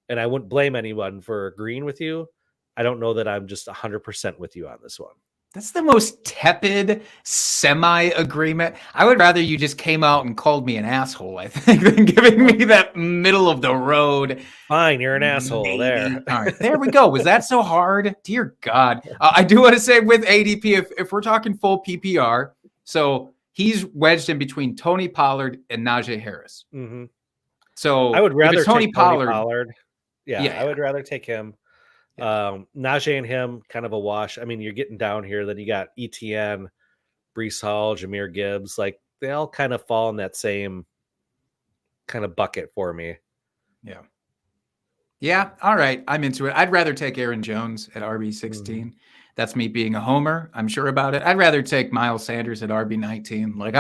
and I wouldn't blame anyone for agreeing with you. I don't know that I'm just 100% with you on this one. That's the most tepid semi-agreement. I would rather you just came out and called me an asshole, I think, than giving me that middle of the road. Fine, you're an asshole there. All right, there we go. Was that so hard? Dear God. I do want to say with ADP, if we're talking full PPR, so he's wedged in between Tony Pollard and Najee Harris. Mm-hmm. So I would rather Tony take Pollard. Tony Pollard. Yeah, I would rather take him. Najee and him, kind of a wash. I mean, you're getting down here. Then you got ETN, Breece Hall, Jahmyr Gibbs. Like, they all kind of fall in that same kind of bucket for me. Yeah. Yeah. All right. I'm into it. I'd rather take Aaron Jones at RB16. That's me being a homer. I'm sure about it. I'd rather take Miles Sanders at RB19. Like,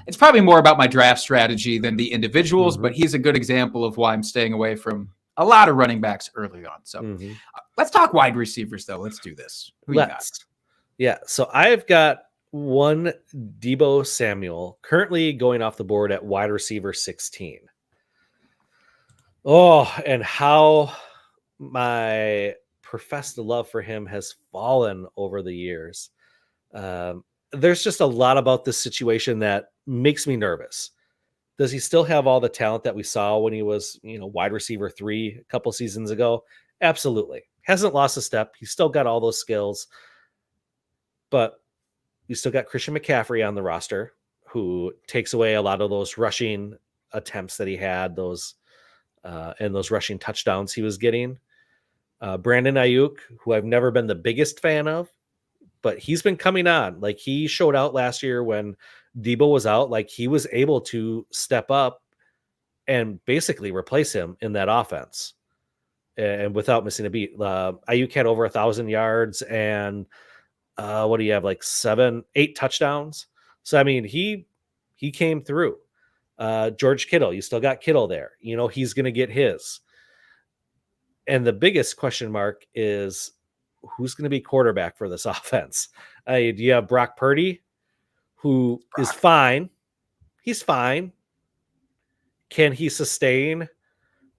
it's probably more about my draft strategy than the individuals, but he's a good example of why I'm staying away from a lot of running backs early on. So let's talk wide receivers, though. Let's do this. Who you got? Yeah. So I've got one Deebo Samuel currently going off the board at wide receiver 16. Oh, and how my professed love for him has fallen over the years. There's just a lot about this situation that makes me nervous. Does he still have all the talent that we saw when he was, wide receiver 3 a couple seasons ago? Absolutely. Hasn't lost a step. He's still got all those skills. But you still got Christian McCaffrey on the roster, who takes away a lot of those rushing attempts that he had, and those rushing touchdowns he was getting. Brandon Ayuk, who I've never been the biggest fan of, but he's been coming on. Like, he showed out last year when Deebo was out. Like, he was able to step up and basically replace him in that offense, and without missing a beat. Ayuk had over 1,000 yards and what do you have, like 7-8 touchdowns? So I mean, he came through. George Kittle, you still got Kittle there. He's going to get his. And the biggest question mark is, who's going to be quarterback for this offense? Do you have Brock Purdy, who is fine? He's fine. Can he sustain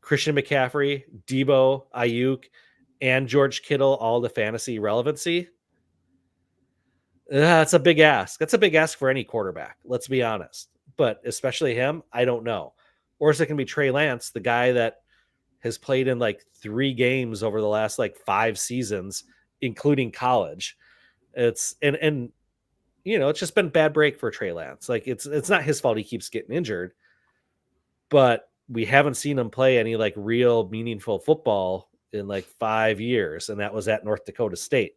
Christian McCaffrey, Deebo, Ayuk, and George Kittle, all the fantasy relevancy? That's a big ask. That's a big ask for any quarterback. Let's be honest. But especially him, I don't know. Or is it going to be Trey Lance, the guy that has played in like 3 games over the last like 5 seasons, including college? It's it's just been a bad break for Trey Lance. Like, it's not his fault he keeps getting injured, but we haven't seen him play any like real meaningful football in like 5 years, and that was at North Dakota State.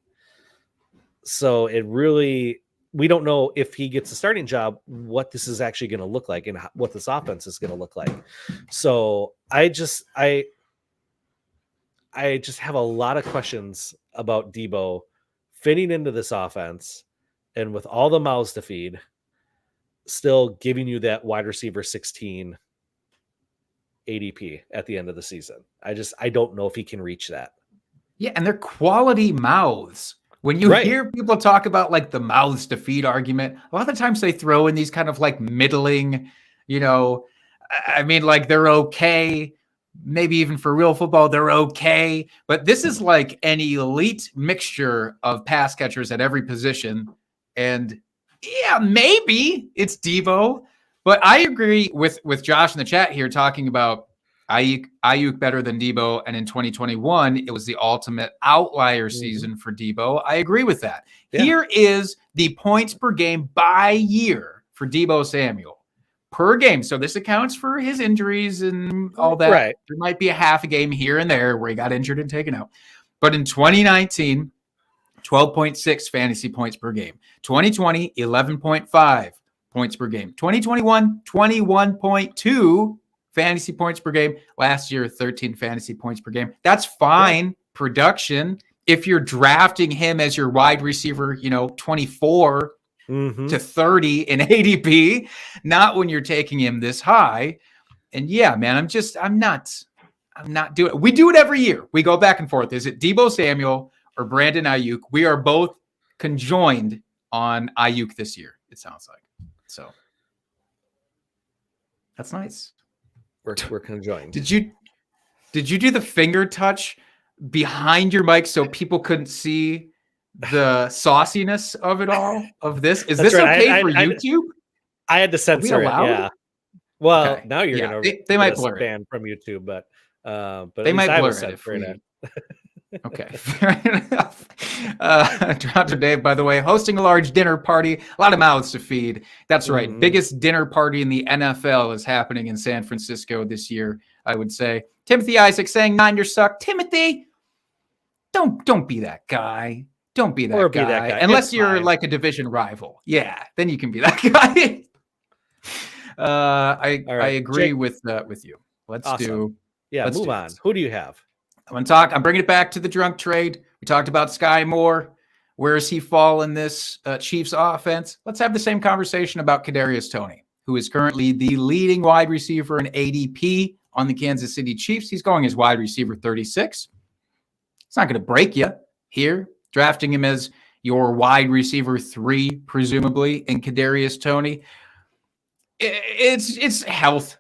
So it really, we don't know if he gets a starting job, what this is actually going to look like and what this offense is going to look like. So I just have a lot of questions about Debo fitting into this offense, and with all the mouths to feed, still giving you that wide receiver 16 ADP at the end of the season. I don't know if he can reach that. Yeah, and they're quality mouths. When you hear people talk about like the mouths to feed argument, a lot of the times they throw in these kind of like middling, I mean, like they're okay. Maybe even for real football, they're okay. But this is like an elite mixture of pass catchers at every position. And yeah, maybe it's Debo. But I agree with Josh in the chat here talking about Ayuk better than Debo. And in 2021, it was the ultimate outlier season for Debo. I agree with that. Yeah. Here is the points per game by year for Debo Samuel. Per game. So this accounts for his injuries and all that. Right. There might be a half a game here and there where he got injured and taken out. But in 2019, 12.6 fantasy points per game. 2020, 11.5 points per game. 2021, 21.2 fantasy points per game. Last year, 13 fantasy points per game. That's fine production. If you're drafting him as your wide receiver, 24 to 30 in ADP, not when you're taking him this high. And yeah, man, I'm not doing it. We do it every year. We go back and forth. Is it Debo Samuel or Brandon Ayuk? We are both conjoined on Ayuk this year, it sounds like. So that's nice. We're conjoined. Did you do the finger touch behind your mic so people couldn't see the sauciness of it all of this? Is this okay for YouTube? I had to censor it. Yeah. Well, okay. Now you're gonna they might blur ban from YouTube, but they might blur it. Okay, fair enough. Dr. Dave, by the way, hosting a large dinner party, a lot of mouths to feed. That's right. Biggest dinner party in the NFL is happening in San Francisco this year, I would say. Timothy Isaac saying Niners suck. Timothy, don't be that guy. Don't be that guy. Unless you're like a division rival. Yeah, then you can be that guy. I agree Jake, with you. Let's move on. Who do you have? I'm bringing it back to the drunk trade. We talked about Sky Moore. Where does he fall in this Chiefs offense? Let's have the same conversation about Kadarius Toney, who is currently the leading wide receiver in ADP on the Kansas City Chiefs. He's going as wide receiver 36. It's not going to break you here. Drafting him as your wide receiver 3, presumably, in Kadarius Toney. It's health.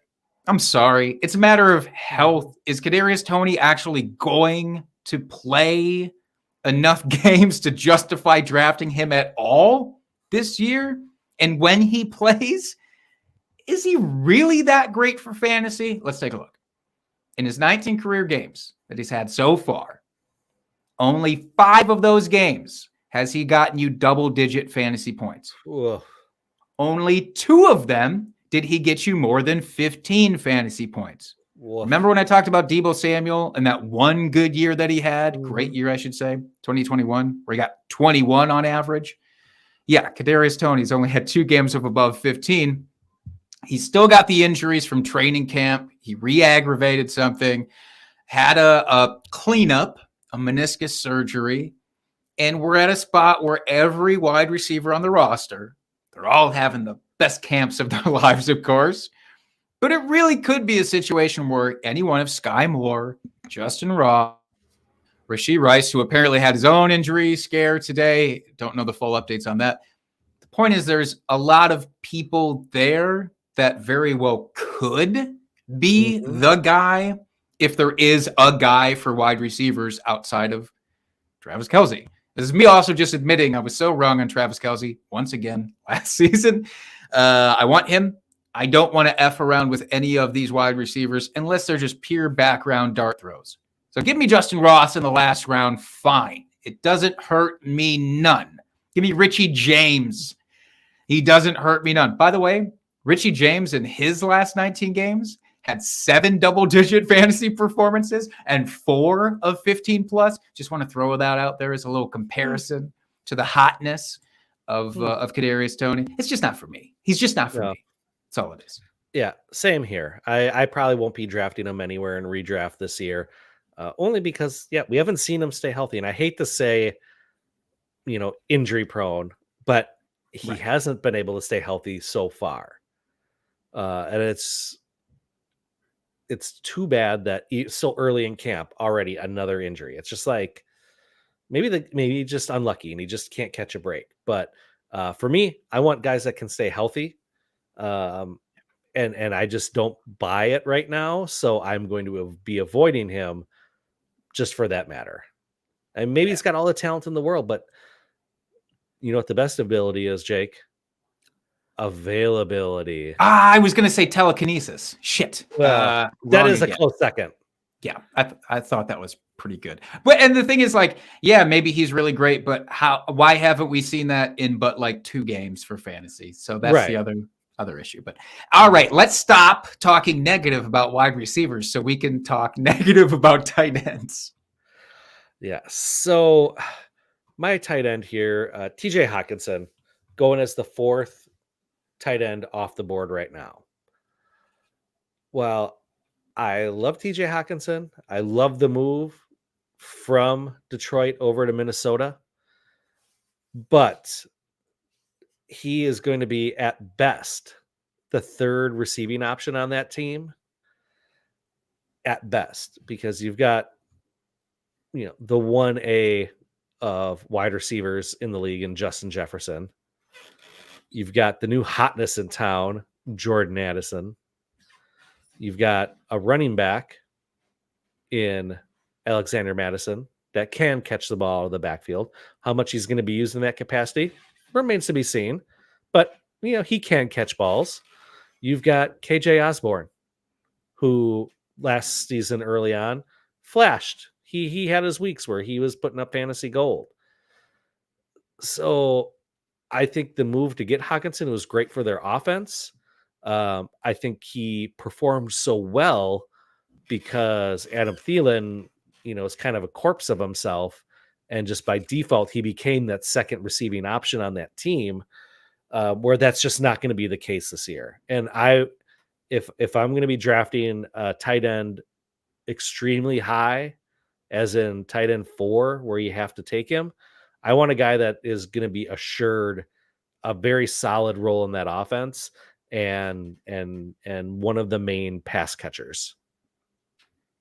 I'm sorry. It's a matter of health. Is Kadarius Toney actually going to play enough games to justify drafting him at all this year? And when he plays, is he really that great for fantasy? Let's take a look. In his 19 career games that he's had so far, only 5 of those games has he gotten you double-digit fantasy points. Ugh. Only 2 of them did he get you more than 15 fantasy points. Ugh. Remember when I talked about Debo Samuel and that one good year that he had? Great year, I should say, 2021, where he got 21 on average. Yeah, Kadarius Toney's only had 2 games of above 15. He's still got the injuries from training camp. He re-aggravated something, had a cleanup, a meniscus surgery, and we're at a spot where every wide receiver on the roster, they're all having the best camps of their lives, of course, but it really could be a situation where any one of Sky Moore, Justin Ross, Rashee Rice, who apparently had his own injury scare today, don't know the full updates on that. The point is there's a lot of people there that very well could be the guy if there is a guy for wide receivers outside of Travis Kelce. This is me also just admitting I was so wrong on Travis Kelce once again last season. I want him. I don't want to F around with any of these wide receivers unless they're just pure background dart throws. So give me Justin Ross in the last round, fine. It doesn't hurt me none. Give me Richie James. He doesn't hurt me none. By the way, Richie James in his last 19 games had 7 double-digit fantasy performances and 4 of 15 plus. Just want to throw that out there as a little comparison to the hotness of Kadarius Toney. It's just not for me. He's just not for No. me. That's all it is. Yeah, same here. I probably won't be drafting him anywhere in redraft this year, only because we haven't seen him stay healthy. And I hate to say, injury prone, but he hasn't been able to stay healthy so far. And it's too bad that he's so early in camp already another injury. It's just like maybe just unlucky and he just can't catch a break. But for me, I want guys that can stay healthy. And I just don't buy it right now. So I'm going to be avoiding him just for that matter. And maybe he's got all the talent in the world, but you know what the best ability is, Jake? Availability. I was going to say telekinesis. Shit. That is a close second. Yeah, I thought that was pretty good. And the thing is, like, yeah, maybe he's really great, but why haven't we seen that in but like 2 games for fantasy? So that's the other issue. But all right, let's stop talking negative about wide receivers so we can talk negative about tight ends. Yeah. So my tight end here, TJ Hawkinson, going as the 4th tight end off the board right now. Well, I love TJ Hawkinson. I love the move from Detroit over to Minnesota, but he is going to be at best the 3rd receiving option on that team at best, because you've got, the 1A of wide receivers in the league in Justin Jefferson. You've got the new hotness in town, Jordan Addison. You've got a running back in Alexander Madison that can catch the ball out of the backfield. How much he's going to be used in that capacity remains to be seen, but he can catch balls. You've got KJ Osborne, who last season early on flashed. He had his weeks where he was putting up fantasy gold. So I think the move to get Hawkinson was great for their offense. I think he performed so well because Adam Thielen, is kind of a corpse of himself. And just by default, he became that 2nd receiving option on that team, where that's just not going to be the case this year. And if I'm going to be drafting a tight end extremely high, as in tight end 4, where you have to take him, I want a guy that is going to be assured a very solid role in that offense and one of the main pass catchers.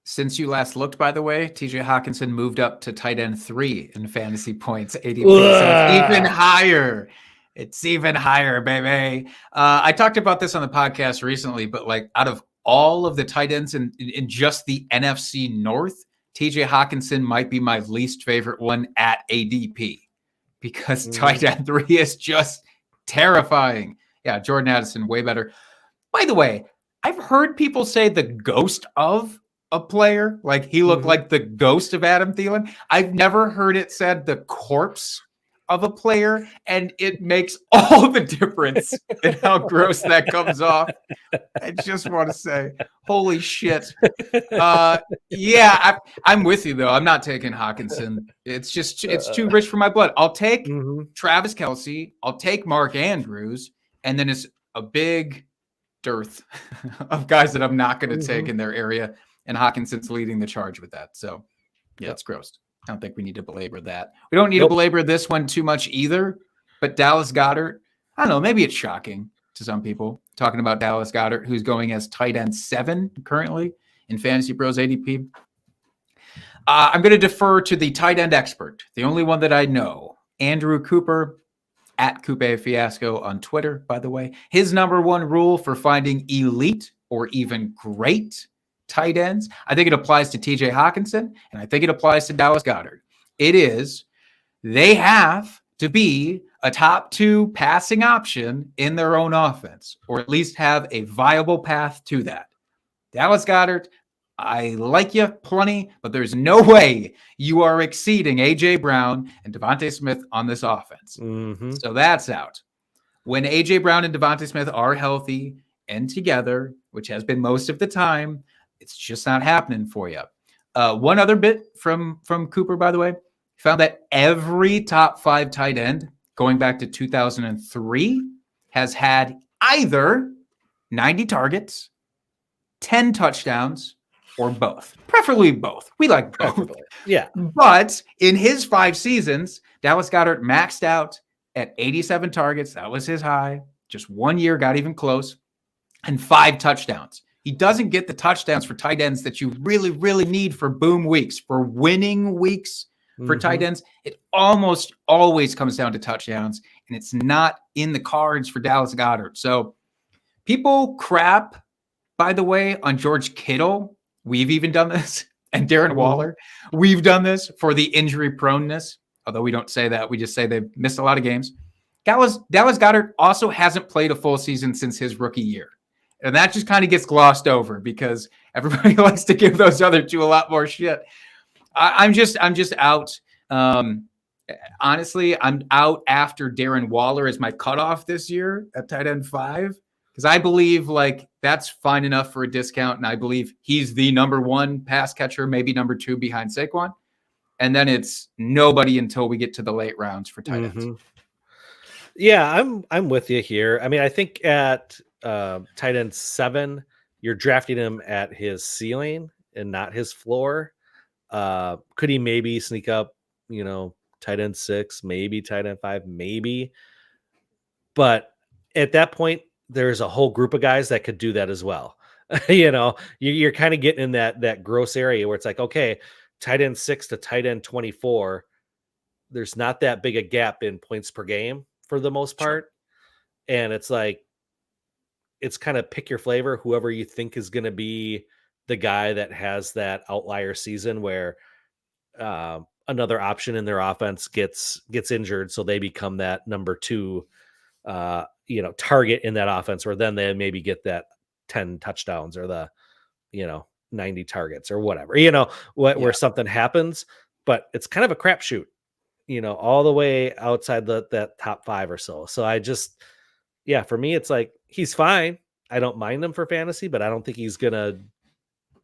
Since you last looked, by the way, TJ Hawkinson moved up to tight end 3 in fantasy points, ADP. So it's even higher. It's even higher, baby. I talked about this on the podcast recently, but like out of all of the tight ends in just the NFC North, TJ Hawkinson might be my least favorite one at ADP because tight end 3 is just terrifying. Yeah, Jordan Addison, way better. By the way, I've heard people say the ghost of a player, like he looked like the ghost of Adam Thielen. I've never heard it said the corpse of a player, and it makes all the difference in how gross that comes off. I just want to say, holy shit. I'm with you though. I'm not taking Hawkinson. It's too rich for my blood. I'll take Travis Kelce. I'll take Mark Andrews, and then it's a big dearth of guys that I'm not going to take in their area, and Hawkinson's leading the charge with that. So yeah, it's gross. I don't think we need to belabor that. We don't need to belabor this one too much either, but Dallas Goedert, I don't know, maybe it's shocking to some people talking about Dallas Goedert, who's going as tight end 7 currently in Fantasy Pros ADP. I'm going to defer to the tight end expert, the only one that I know, Andrew Cooper, at Coupe Fiasco on Twitter, by the way. His number 1 rule for finding elite or even great tight ends, I think it applies to TJ Hawkinson, and I think it applies to Dallas Goedert. It is, they have to be a top 2 passing option in their own offense, or at least have a viable path to that. Dallas Goedert, I like you plenty, but there's no way you are exceeding AJ Brown and Devontae Smith on this offense. So that's out. When AJ Brown and Devontae Smith are healthy and together, which has been most of the time, it's just not happening for you. One other bit from Cooper, by the way, found that every top 5 tight end going back to 2003 has had either 90 targets, 10 touchdowns, or both. Preferably both. We like both. Yeah. But in his 5 seasons, Dallas Goedert maxed out at 87 targets. That was his high. Just 1 year, got even close, and 5 touchdowns. He doesn't get the touchdowns for tight ends that you really, really need for boom weeks, for winning weeks for tight ends. It almost always comes down to touchdowns, and it's not in the cards for Dallas Goedert. So people crap, by the way, on George Kittle. We've even done this. And Darren Waller. We've done this for the injury proneness, although we don't say that. We just say they've missed a lot of games. Dallas Goedert also hasn't played a full season since his rookie year. And that just kind of gets glossed over because everybody likes to give those other two a lot more shit. I'm just out. Honestly, I'm out after Darren Waller as my cutoff this year at tight end 5. Because I believe like that's fine enough for a discount. And I believe he's the number 1 pass catcher, maybe number 2 behind Saquon. And then it's nobody until we get to the late rounds for tight ends. Yeah, I'm with you here. I mean, I think at tight end 7, you're drafting him at his ceiling and not his floor. Could he maybe sneak up, tight end 6, maybe tight end 5, maybe. But at that point, there's a whole group of guys that could do that as well. You're kind of getting in that gross area where it's like, okay, tight end 6 to tight end 24, there's not that big a gap in points per game for the most part. And it's like, it's kind of pick your flavor, whoever you think is going to be the guy that has that outlier season where another option in their offense gets injured. So they become that number 2, target in that offense, where then they maybe get that 10 touchdowns or the, 90 targets or whatever, where something happens, but it's kind of a crapshoot, all the way outside that top 5 or so. So I just, for me, it's like, he's fine. I don't mind him for fantasy, but I don't think he's going to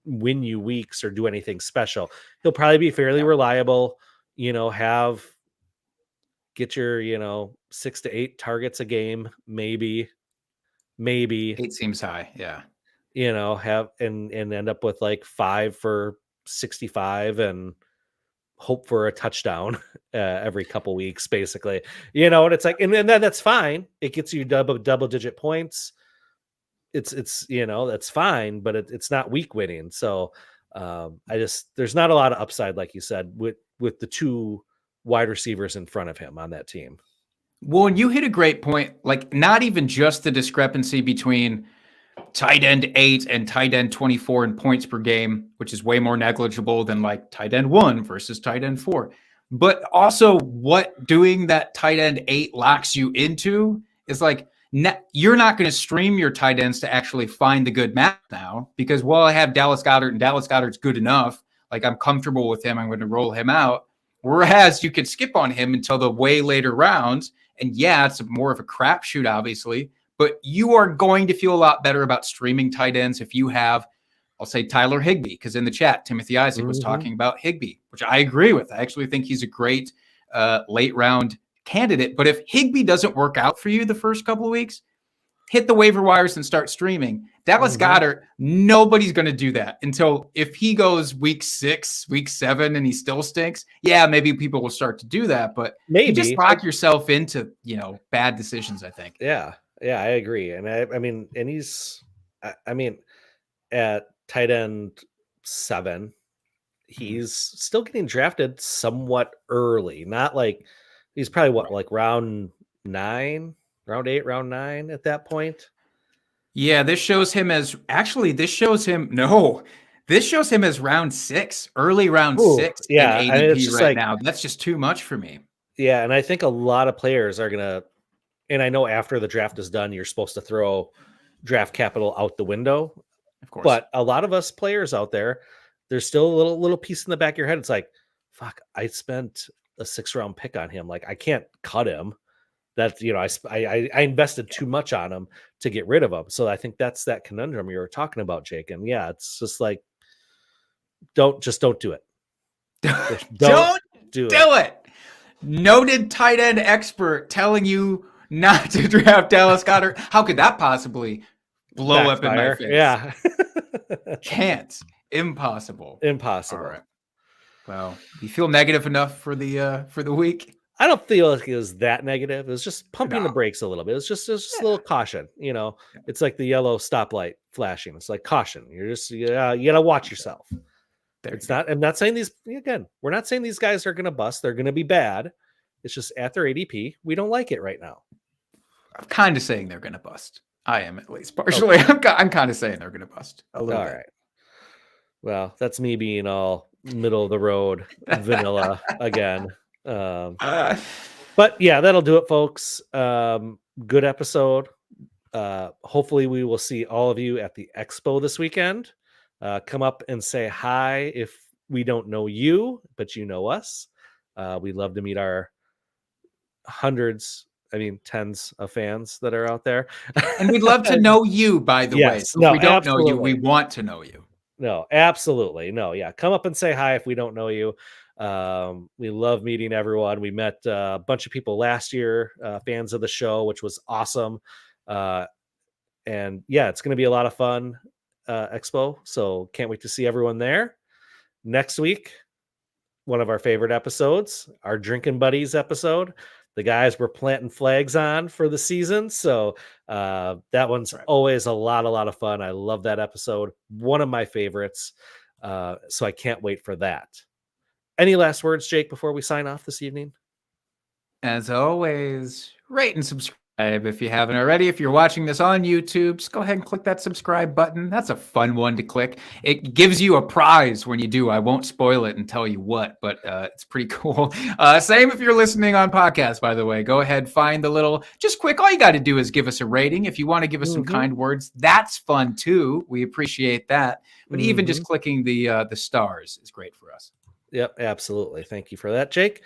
win you weeks or do anything special. He'll probably be fairly reliable, get your, 6 to 8 targets a game, maybe 8 seems high. Yeah. Have and end up with like 5 for 65 and hope for a touchdown every couple weeks, basically, and it's like, and then that's fine. It gets you double digit points. It's that's fine, but it's not week winning. So there's not a lot of upside, like you said, with the 2 wide receivers in front of him on that team. Well, and you hit a great point, like not even just the discrepancy between tight end 8 and tight end 24 in points per game, which is way more negligible than like tight end 1 versus tight end 4. But also what doing that tight end 8 locks you into is like, you're not going to stream your tight ends to actually find the good match now, because I have Dallas Goedert and Dallas Goedert's good enough. Like I'm comfortable with him. I'm going to roll him out. Whereas you could skip on him until the way later rounds. And it's more of a crapshoot, obviously, but you are going to feel a lot better about streaming tight ends if you have, I'll say Tyler Higbee, because in the chat, Timothy Isaac was talking about Higbee, which I agree with. I actually think he's a great late round candidate. But if Higbee doesn't work out for you the first couple of weeks, hit the waiver wires and start streaming. Dallas Goedert, nobody's going to do that until if he goes week 6, week 7, and he still stinks. Yeah, maybe people will start to do that, but maybe you just lock yourself into, bad decisions, I think. Yeah, I agree. And I mean, and he's, at tight end 7, he's still getting drafted somewhat early. Not like he's probably like round 9. Round 8, round 9 at that point. Yeah, this shows him as round 6, early round 6 in ADP now. That's just too much for me. Yeah, and I think a lot of players are gonna, and I know after the draft is done, you're supposed to throw draft capital out the window. Of course. But a lot of us players out there, there's still a little piece in the back of your head. It's like, fuck, I spent a 6th-round pick on him. Like, I can't cut him. That, I invested too much on him to get rid of him. So I think that's that conundrum you were talking about, Jake. And it's just like, don't do it. Don't do it. noted tight end expert telling you not to draft Dallas Goedert. How could that possibly blow up in my Backfire. face? Yeah. Can't. Impossible. Impossible. All right. Well, you feel negative enough for the week? I don't feel like it was that negative. It was just pumping the No. brakes a little bit. It was just a little caution. You know, it's like the yellow stoplight flashing. It's like caution. You're just you gotta watch yourself. There It's you go. not. I'm not saying these again. We're not saying these guys are gonna bust. They're gonna be bad. It's just at their ADP, we don't like it right now. I'm kind of saying they're going to bust. I am at least partially. I'm kind of saying they're going to bust a little All bit. right. Well, that's me being all middle of the road vanilla again. But yeah, that'll do it, folks. Good episode. Hopefully we will see all of you at the expo this weekend. Come up and say hi if we don't know you, but you know us. We'd love to meet our tens of fans that are out there. And we'd love to know you, by the way. Yes, So no, if we don't know you, absolutely. we want to know you. No, absolutely. No, yeah. Come up and say hi if we don't know you. We love meeting everyone. We met a bunch of people last year, fans of the show, which was awesome. And yeah, it's going to be a lot of fun, expo. So can't wait to see everyone there. Next week, one of our favorite episodes, our Drinking Buddies episode. The guys were planting flags on for the season. So that one's always a lot of fun. I love that episode. One of my favorites. So I can't wait for that. Any last words, Jake, before we sign off this evening? As always, rate and subscribe if you haven't already. If you're watching this on YouTube, just go ahead and click that subscribe button. That's a fun one to click. It gives you a prize when you do. I won't spoil it and tell you what, but it's pretty cool. Same if you're listening on podcast, by the way. Go ahead, find the little, just quick. All you got to do is give us a rating. If you want to give us some kind words, that's fun too. We appreciate that. But even just clicking the stars is great for us. Yep, absolutely. Thank you for that, Jake.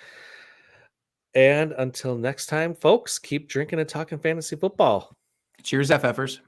And until next time, folks, keep drinking and talking fantasy football. Cheers, FFers.